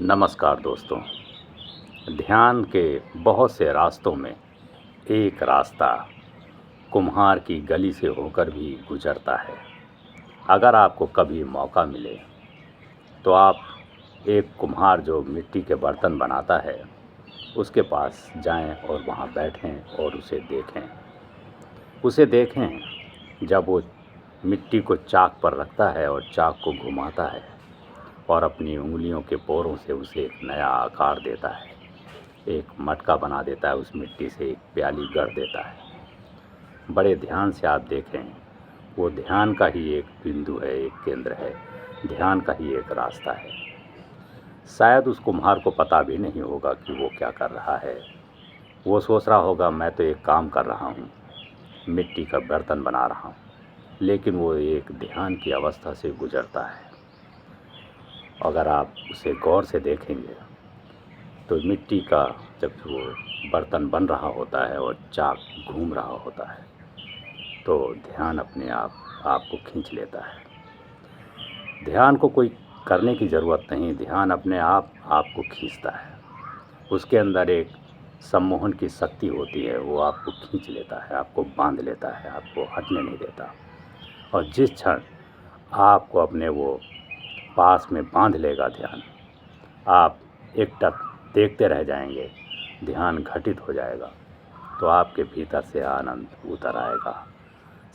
नमस्कार दोस्तों। ध्यान के बहुत से रास्तों में एक रास्ता कुम्हार की गली से होकर भी गुजरता है। अगर आपको कभी मौका मिले तो आप एक कुम्हार जो मिट्टी के बर्तन बनाता है उसके पास जाएं और वहां बैठें और उसे देखें जब वो मिट्टी को चाक पर रखता है और चाक को घुमाता है और अपनी उंगलियों के पोरों से उसे एक नया आकार देता है, एक मटका बना देता है, उस मिट्टी से एक प्याली गढ़ देता है। बड़े ध्यान से आप देखें, वो ध्यान का ही एक बिंदु है, एक केंद्र है, ध्यान का ही एक रास्ता है। शायद उस कुम्हार को पता भी नहीं होगा कि वो क्या कर रहा है। वो सोच रहा होगा मैं तो एक काम कर रहा हूँ, मिट्टी का बर्तन बना रहा हूँ, लेकिन वो एक ध्यान की अवस्था से गुजरता है। अगर आप उसे गौर से देखेंगे तो मिट्टी का जब वो बर्तन बन रहा होता है और चाक घूम रहा होता है तो ध्यान अपने आप आपको खींच लेता है। ध्यान को कोई करने की ज़रूरत नहीं, ध्यान अपने आप आपको खींचता है। उसके अंदर एक सम्मोहन की शक्ति होती है, वो आपको खींच लेता है, आपको बांध लेता है, आपको हटने नहीं देता। और जिस क्षण आपको अपने वो पास में बांध लेगा ध्यान, आप एकटक देखते रह जाएंगे, ध्यान घटित हो जाएगा, तो आपके भीतर से आनंद उतर आएगा,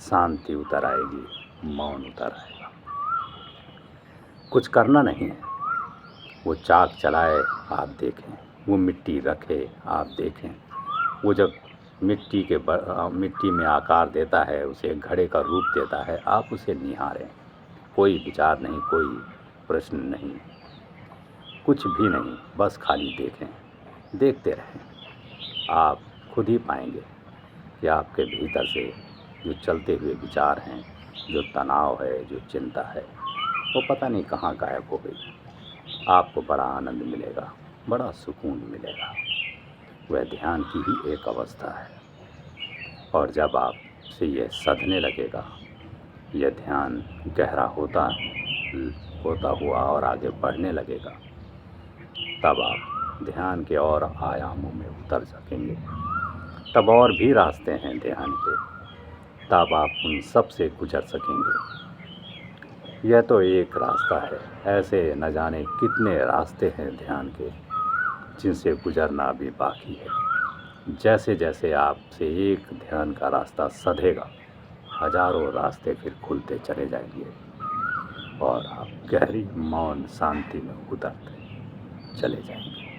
शांति उतर आएगी, मौन उतर आएगा। कुछ करना नहीं है, वो चाक चलाए आप देखें, वो मिट्टी रखे आप देखें, वो जब मिट्टी में आकार देता है, उसे घड़े का रूप देता है, आप उसे निहारें। कोई विचार नहीं, कोई प्रश्न नहीं, कुछ भी नहीं, बस खाली देखें, देखते रहें। आप खुद ही पाएंगे कि आपके भीतर से जो चलते हुए विचार हैं, जो तनाव है, जो चिंता है, वो पता नहीं कहाँ गायब हो गई। आपको बड़ा आनंद मिलेगा, बड़ा सुकून मिलेगा। वह ध्यान की ही एक अवस्था है। और जब आपसे यह सधने लगेगा, यह ध्यान गहरा होता हुआ और आगे बढ़ने लगेगा, तब आप ध्यान के और आयामों में उतर सकेंगे। तब और भी रास्ते हैं ध्यान के, तब आप उन सब से गुजर सकेंगे। यह तो एक रास्ता है, ऐसे न जाने कितने रास्ते हैं ध्यान के जिनसे गुजरना भी बाकी है। जैसे जैसे आपसे एक ध्यान का रास्ता सधेगा, हजारों रास्ते फिर खुलते चले जाएंगे और आप गहरी मौन शांति में उतरते चले जाएंगे।